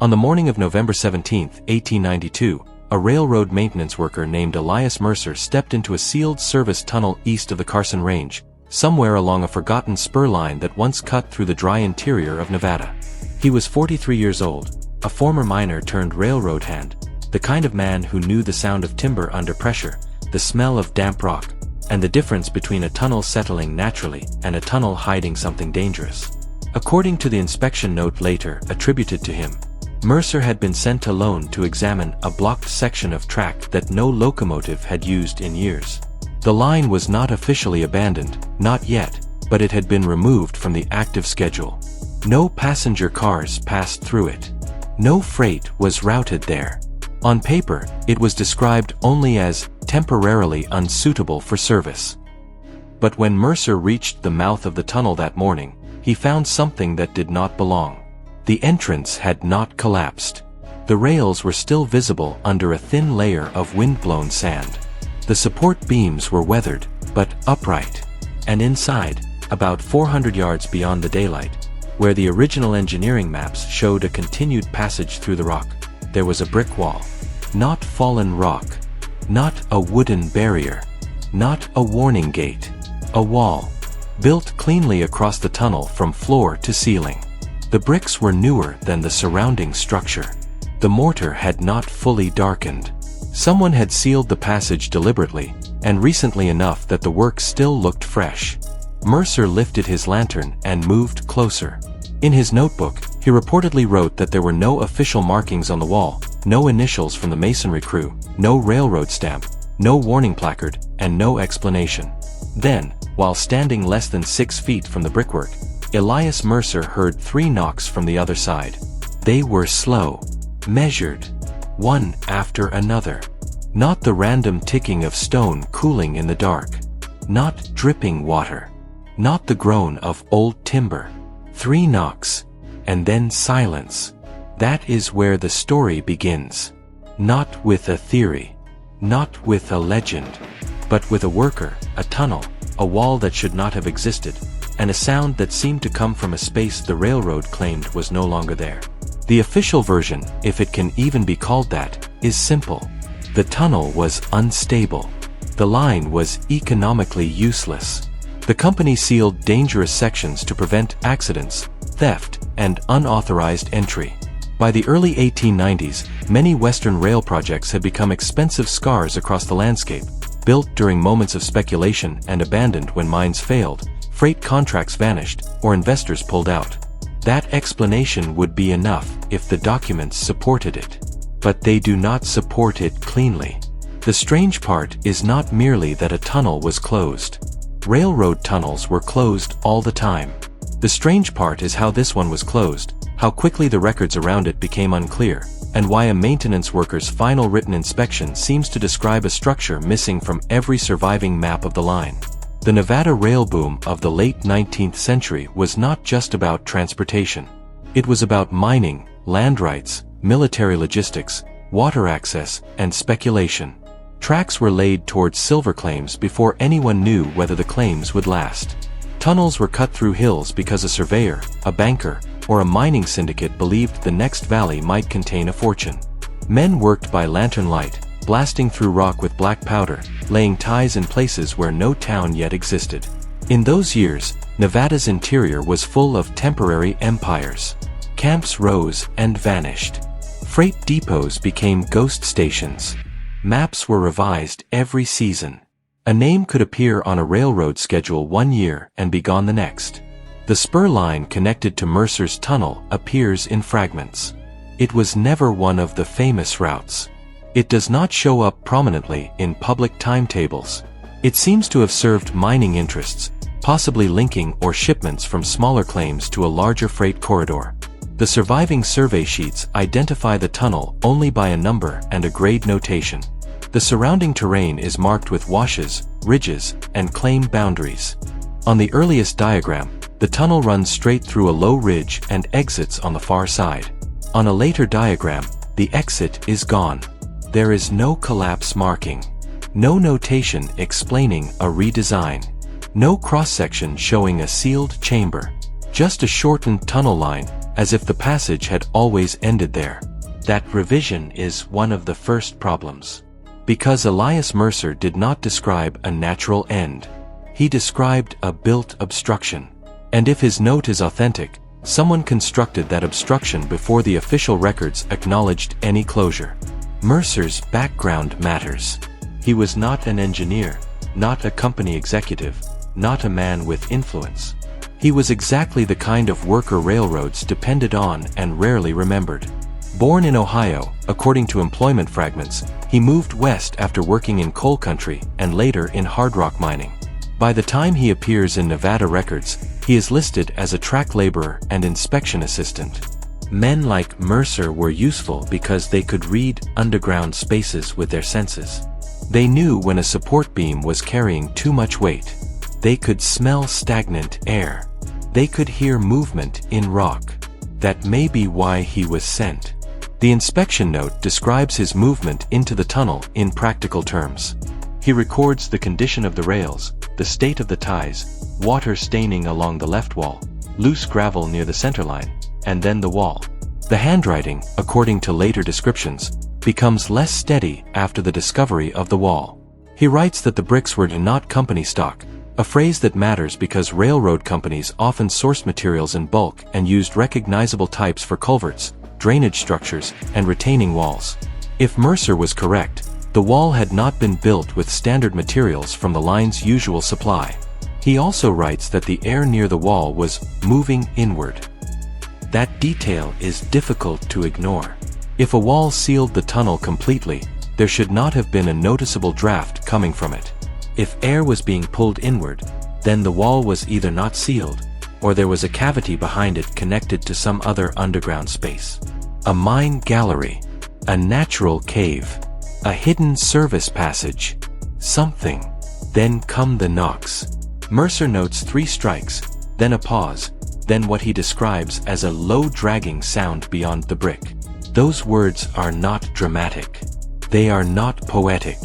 On the morning of November 17, 1892, a railroad maintenance worker named Elias Mercer stepped into a sealed service tunnel east of the Carson Range, somewhere along a forgotten spur line that once cut through the dry interior of Nevada. He was 43 years old, a former miner turned railroad hand, the kind of man who knew the sound of timber under pressure, the smell of damp rock, and the difference between a tunnel settling naturally and a tunnel hiding something dangerous. According to the inspection note later attributed to him, Mercer had been sent alone to examine a blocked section of track that no locomotive had used in years. The line was not officially abandoned, not yet, but it had been removed from the active schedule. No passenger cars passed through it. No freight was routed there. On paper, it was described only as temporarily unsuitable for service. But when Mercer reached the mouth of the tunnel that morning, he found something that did not belong. The entrance had not collapsed. The rails were still visible under a thin layer of wind-blown sand. The support beams were weathered, but upright. And inside, about 400 yards beyond the daylight, where the original engineering maps showed a continued passage through the rock, there was a brick wall. Not fallen rock. Not a wooden barrier. Not a warning gate. A wall. Built cleanly across the tunnel from floor to ceiling. The bricks were newer than the surrounding structure. The mortar had not fully darkened. Someone had sealed the passage deliberately, and recently enough that the work still looked fresh. Mercer lifted his lantern and moved closer. In his notebook, he reportedly wrote that there were no official markings on the wall, no initials from the masonry crew, no railroad stamp, no warning placard, and no explanation. Then, while standing less than 6 feet from the brickwork, Elias Mercer heard 3 knocks from the other side. They were slow, measured, one after another. Not the random ticking of stone cooling in the dark. Not dripping water. Not the groan of old timber. 3 knocks, and then silence. That is where the story begins. Not with a theory. Not with a legend. But with a worker, a tunnel, a wall that should not have existed, and a sound that seemed to come from a space the railroad claimed was no longer there. The official version, if it can even be called that, is simple. The tunnel was unstable. The line was economically useless. The company sealed dangerous sections to prevent accidents, theft, and unauthorized entry. By the early 1890s, many Western rail projects had become expensive scars across the landscape, built during moments of speculation and abandoned when mines failed, freight contracts vanished, or investors pulled out. That explanation would be enough if the documents supported it. But they do not support it cleanly. The strange part is not merely that a tunnel was closed. Railroad tunnels were closed all the time. The strange part is how this one was closed, how quickly the records around it became unclear, and why a maintenance worker's final written inspection seems to describe a structure missing from every surviving map of the line. The Nevada rail boom of the late 19th century was not just about transportation. It was about mining, land rights, military logistics, water access, and speculation. Tracks were laid towards silver claims before anyone knew whether the claims would last. Tunnels were cut through hills because a surveyor, a banker, or a mining syndicate believed the next valley might contain a fortune. Men worked by lantern light, blasting through rock with black powder, laying ties in places where no town yet existed. In those years, Nevada's interior was full of temporary empires. Camps rose and vanished. Freight depots became ghost stations. Maps were revised every season. A name could appear on a railroad schedule one year and be gone the next. The spur line connected to Mercer's tunnel appears in fragments. It was never one of the famous routes. It does not show up prominently in public timetables. It seems to have served mining interests, possibly linking or shipments from smaller claims to a larger freight corridor. The surviving survey sheets identify the tunnel only by a number and a grade notation. The surrounding terrain is marked with washes, ridges, and claim boundaries. On the earliest diagram, the tunnel runs straight through a low ridge and exits on the far side. On a later diagram, the exit is gone. There is no collapse marking. No notation explaining a redesign. No cross-section showing a sealed chamber. Just a shortened tunnel line, as if the passage had always ended there. That revision is one of the first problems. Because Elias Mercer did not describe a natural end. He described a built obstruction. And if his note is authentic, someone constructed that obstruction before the official records acknowledged any closure. Mercer's background matters. He was not an engineer, not a company executive, not a man with influence. He was exactly the kind of worker railroads depended on and rarely remembered. Born in Ohio, according to employment fragments, he moved west after working in coal country and later in hard rock mining. By the time he appears in Nevada records, he is listed as a track laborer and inspection assistant. Men like Mercer were useful because they could read underground spaces with their senses. They knew when a support beam was carrying too much weight. They could smell stagnant air. They could hear movement in rock. That may be why he was sent. The inspection note describes his movement into the tunnel in practical terms. He records the condition of the rails, the state of the ties, water staining along the left wall, loose gravel near the center line, and then the wall. The handwriting, according to later descriptions, becomes less steady after the discovery of the wall. He writes that the bricks were not company stock, a phrase that matters because railroad companies often sourced materials in bulk and used recognizable types for culverts, drainage structures, and retaining walls. If Mercer was correct, the wall had not been built with standard materials from the line's usual supply. He also writes that the air near the wall was moving inward. That detail is difficult to ignore. If a wall sealed the tunnel completely, there should not have been a noticeable draft coming from it. If air was being pulled inward, then the wall was either not sealed, or there was a cavity behind it connected to some other underground space. A mine gallery, a natural cave, a hidden service passage, something. Then come the knocks. Mercer notes 3 strikes, then a pause, then what he describes as a low dragging sound beyond the brick. Those words are not dramatic. They are not poetic.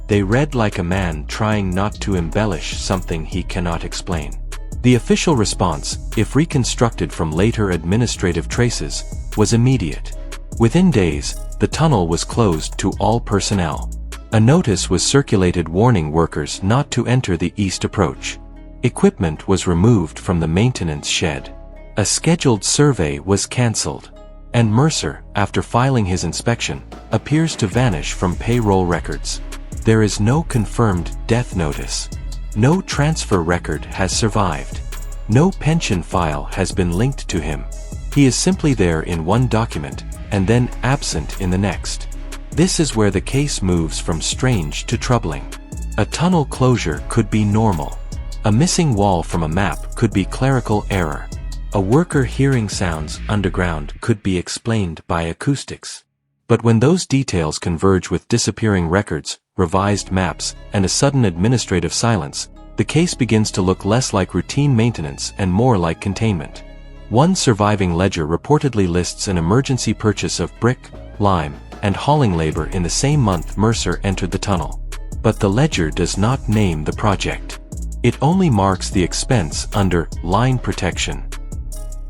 They read like a man trying not to embellish something he cannot explain. The official response, if reconstructed from later administrative traces, was immediate. Within days, the tunnel was closed to all personnel. A notice was circulated warning workers not to enter the east approach. Equipment was removed from the maintenance shed. A scheduled survey was cancelled. And Mercer, after filing his inspection, appears to vanish from payroll records. There is no confirmed death notice. No transfer record has survived. No pension file has been linked to him. He is simply there in one document, and then absent in the next. This is where the case moves from strange to troubling. A tunnel closure could be normal. A missing wall from a map could be clerical error. A worker hearing sounds underground could be explained by acoustics. But when those details converge with disappearing records, revised maps, and a sudden administrative silence, the case begins to look less like routine maintenance and more like containment. One surviving ledger reportedly lists an emergency purchase of brick, lime, and hauling labor in the same month Mercer entered the tunnel. But the ledger does not name the project. It only marks the expense under line protection.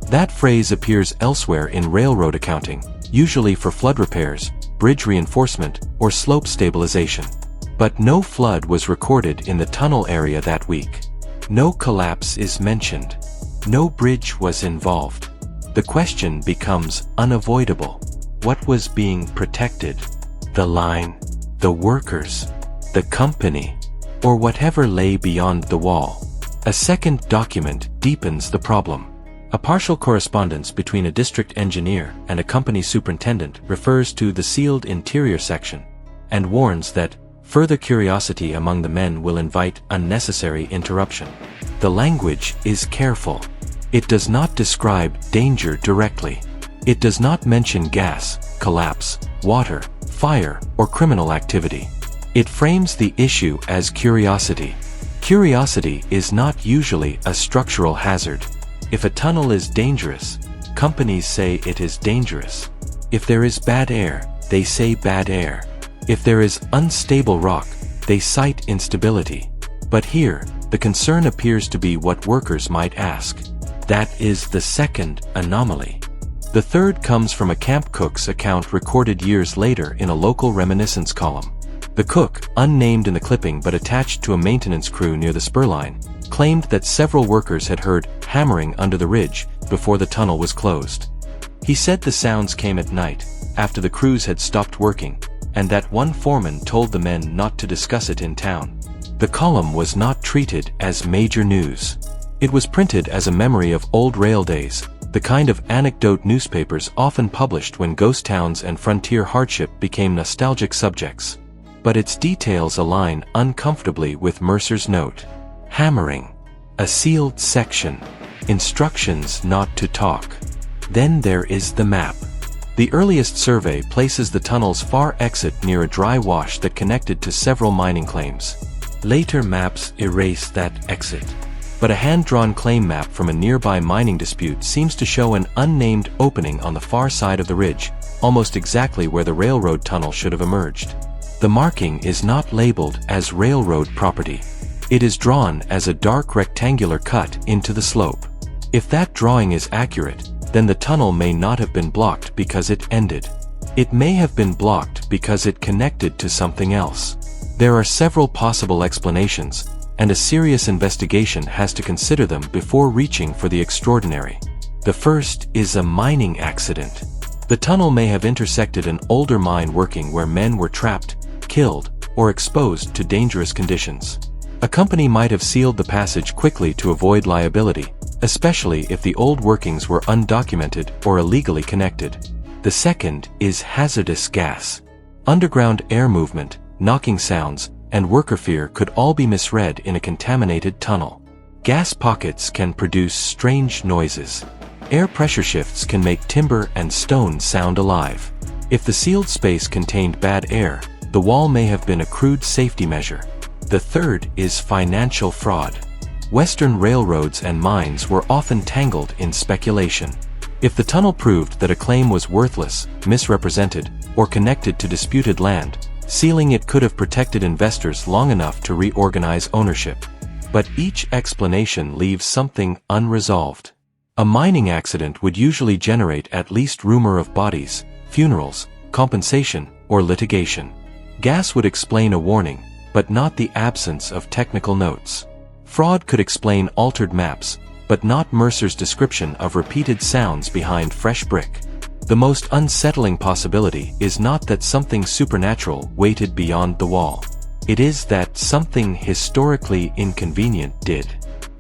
That phrase appears elsewhere in railroad accounting, usually for flood repairs, bridge reinforcement, or slope stabilization. But no flood was recorded in the tunnel area that week. No collapse is mentioned. No bridge was involved. The question becomes unavoidable. What was being protected? The line, the workers, the company, or whatever lay beyond the wall? A second document deepens the problem. A partial correspondence between a district engineer and a company superintendent refers to the sealed interior section, and warns that further curiosity among the men will invite unnecessary interruption. The language is careful. It does not describe danger directly. It does not mention gas, collapse, water, fire, or criminal activity. It frames the issue as curiosity. Curiosity is not usually a structural hazard. If a tunnel is dangerous, companies say it is dangerous. If there is bad air, they say bad air. If there is unstable rock, they cite instability. But here, the concern appears to be what workers might ask. That is the second anomaly. The third comes from a camp cook's account recorded years later in a local reminiscence column. The cook, unnamed in the clipping but attached to a maintenance crew near the spurline, claimed that several workers had heard hammering under the ridge before the tunnel was closed. He said the sounds came at night, after the crews had stopped working, and that one foreman told the men not to discuss it in town. The column was not treated as major news. It was printed as a memory of old rail days, the kind of anecdote newspapers often published when ghost towns and frontier hardship became nostalgic subjects. But its details align uncomfortably with Mercer's note. Hammering. A sealed section. Instructions not to talk. Then there is the map. The earliest survey places the tunnel's far exit near a dry wash that connected to several mining claims. Later maps erase that exit. But a hand-drawn claim map from a nearby mining dispute seems to show an unnamed opening on the far side of the ridge, almost exactly where the railroad tunnel should have emerged. The marking is not labeled as railroad property. It is drawn as a dark rectangular cut into the slope. If that drawing is accurate, then the tunnel may not have been blocked because it ended. It may have been blocked because it connected to something else. There are several possible explanations, and a serious investigation has to consider them before reaching for the extraordinary. The first is a mining accident. The tunnel may have intersected an older mine working where men were trapped, killed, or exposed to dangerous conditions. A company might have sealed the passage quickly to avoid liability, especially if the old workings were undocumented or illegally connected. The second is hazardous gas. Underground air movement, knocking sounds, and worker fear could all be misread in a contaminated tunnel. Gas pockets can produce strange noises. Air pressure shifts can make timber and stone sound alive. If the sealed space contained bad air, the wall may have been a crude safety measure. The third is financial fraud. Western railroads and mines were often tangled in speculation. If the tunnel proved that a claim was worthless, misrepresented, or connected to disputed land, sealing it could have protected investors long enough to reorganize ownership. But each explanation leaves something unresolved. A mining accident would usually generate at least rumor of bodies, funerals, compensation, or litigation. Gas would explain a warning, but not the absence of technical notes. Fraud could explain altered maps, but not Mercer's description of repeated sounds behind fresh brick. The most unsettling possibility is not that something supernatural waited beyond the wall. It is that something historically inconvenient did.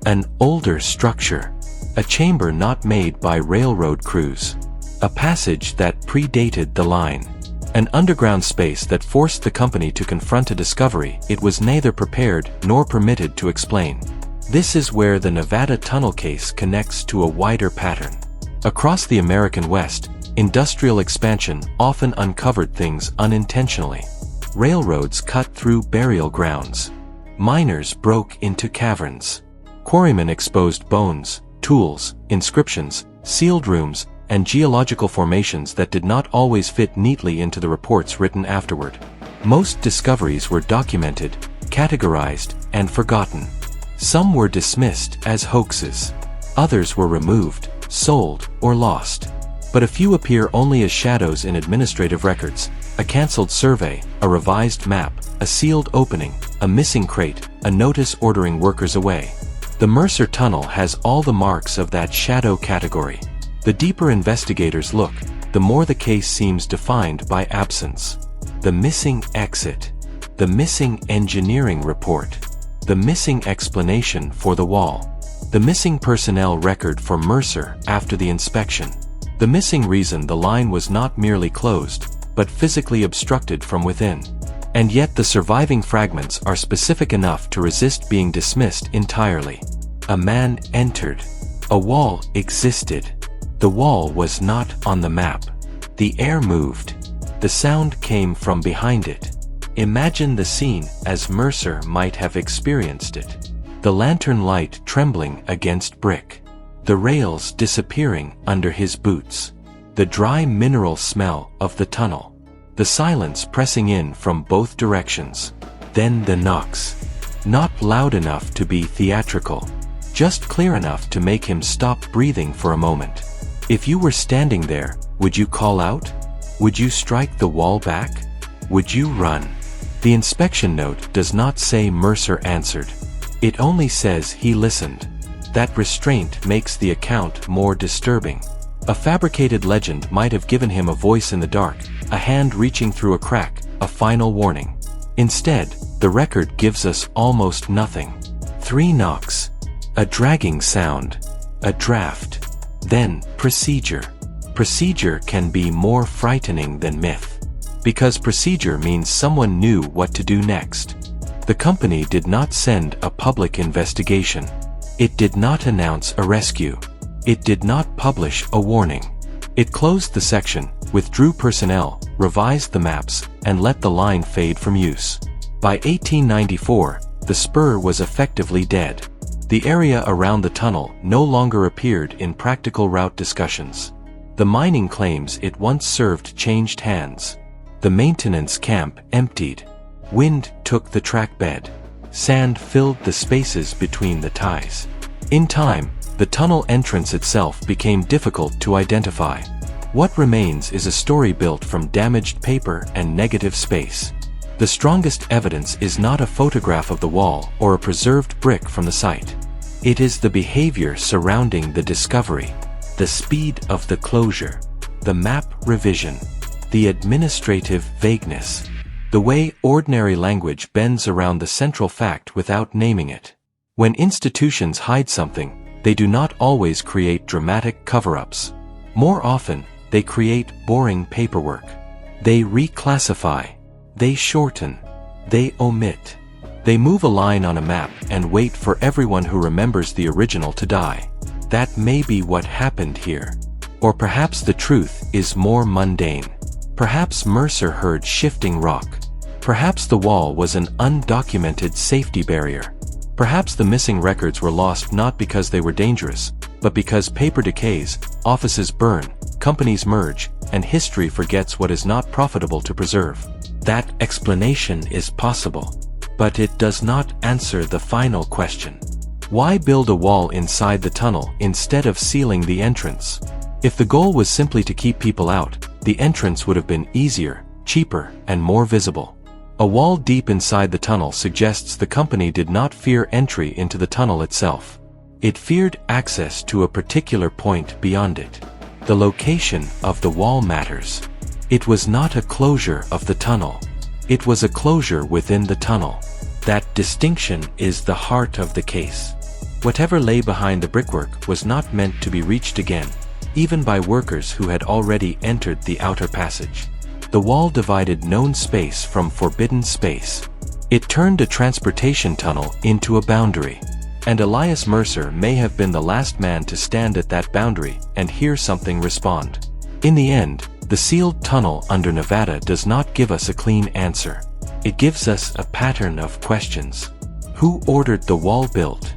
An older structure. A chamber not made by railroad crews. A passage that predated the line. An underground space that forced the company to confront a discovery it was neither prepared nor permitted to explain. This is where the Nevada tunnel case connects to a wider pattern. Across the American West, industrial expansion often uncovered things unintentionally. Railroads cut through burial grounds. Miners broke into caverns. Quarrymen exposed bones, tools, inscriptions, sealed rooms, and geological formations that did not always fit neatly into the reports written afterward. Most discoveries were documented, categorized, and forgotten. Some were dismissed as hoaxes. Others were removed, sold, or lost. But a few appear only as shadows in administrative records: a cancelled survey, a revised map, a sealed opening, a missing crate, a notice ordering workers away. The Mercer Tunnel has all the marks of that shadow category. The deeper investigators look, the more the case seems defined by absence. The missing exit. The missing engineering report. The missing explanation for the wall. The missing personnel record for Mercer after the inspection. The missing reason the line was not merely closed, but physically obstructed from within. And yet the surviving fragments are specific enough to resist being dismissed entirely. A man entered. A wall existed. The wall was not on the map. The air moved. The sound came from behind it. Imagine the scene as Mercer might have experienced it. The lantern light trembling against brick. The rails disappearing under his boots. The dry mineral smell of the tunnel. The silence pressing in from both directions. Then the knocks. Not loud enough to be theatrical. Just clear enough to make him stop breathing for a moment. If you were standing there, would you call out? Would you strike the wall back? Would you run? The inspection note does not say Mercer answered. It only says he listened. That restraint makes the account more disturbing. A fabricated legend might have given him a voice in the dark, a hand reaching through a crack, a final warning. Instead, the record gives us almost nothing. 3 knocks. A dragging sound. A draft. Then, procedure. Procedure can be more frightening than myth. Because procedure means someone knew what to do next. The company did not send a public investigation. It did not announce a rescue. It did not publish a warning. It closed the section, withdrew personnel, revised the maps, and let the line fade from use. By 1894, the spur was effectively dead. The area around the tunnel no longer appeared in practical route discussions. The mining claims it once served changed hands. The maintenance camp emptied. Wind took the track bed. Sand filled the spaces between the ties. In time, the tunnel entrance itself became difficult to identify. What remains is a story built from damaged paper and negative space. The strongest evidence is not a photograph of the wall or a preserved brick from the site. It is the behavior surrounding the discovery, the speed of the closure, the map revision, the administrative vagueness, the way ordinary language bends around the central fact without naming it. When institutions hide something, they do not always create dramatic cover-ups. More often, they create boring paperwork. They reclassify. They shorten. They omit. They move a line on a map and wait for everyone who remembers the original to die. That may be what happened here. Or perhaps the truth is more mundane. Perhaps Mercer heard shifting rock. Perhaps the wall was an undocumented safety barrier. Perhaps the missing records were lost not because they were dangerous, but because paper decays, offices burn, companies merge, and history forgets what is not profitable to preserve. That explanation is possible. But it does not answer the final question. Why build a wall inside the tunnel instead of sealing the entrance? If the goal was simply to keep people out, the entrance would have been easier, cheaper, and more visible. A wall deep inside the tunnel suggests the company did not fear entry into the tunnel itself. It feared access to a particular point beyond it. The location of the wall matters. It was not a closure of the tunnel. It was a closure within the tunnel. That distinction is the heart of the case. Whatever lay behind the brickwork was not meant to be reached again, even by workers who had already entered the outer passage. The wall divided known space from forbidden space. It turned a transportation tunnel into a boundary. And Elias Mercer may have been the last man to stand at that boundary and hear something respond. In the end, the sealed tunnel under Nevada does not give us a clean answer. It gives us a pattern of questions. Who ordered the wall built?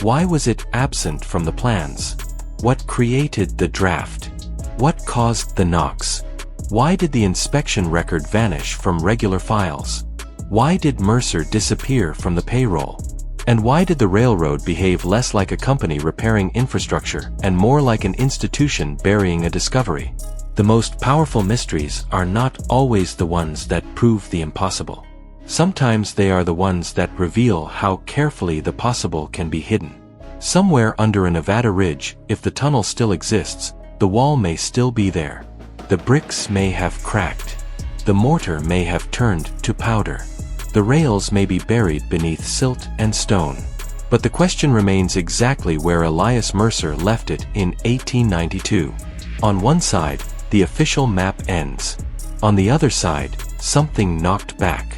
Why was it absent from the plans? What created the draft? What caused the knocks? Why did the inspection record vanish from regular files? Why did Mercer disappear from the payroll? And why did the railroad behave less like a company repairing infrastructure and more like an institution burying a discovery? The most powerful mysteries are not always the ones that prove the impossible. Sometimes they are the ones that reveal how carefully the possible can be hidden. Somewhere under a Nevada ridge, if the tunnel still exists, the wall may still be there. The bricks may have cracked. The mortar may have turned to powder. The rails may be buried beneath silt and stone. But the question remains exactly where Elias Mercer left it in 1892. On one side, the official map ends. On the other side, something knocked back.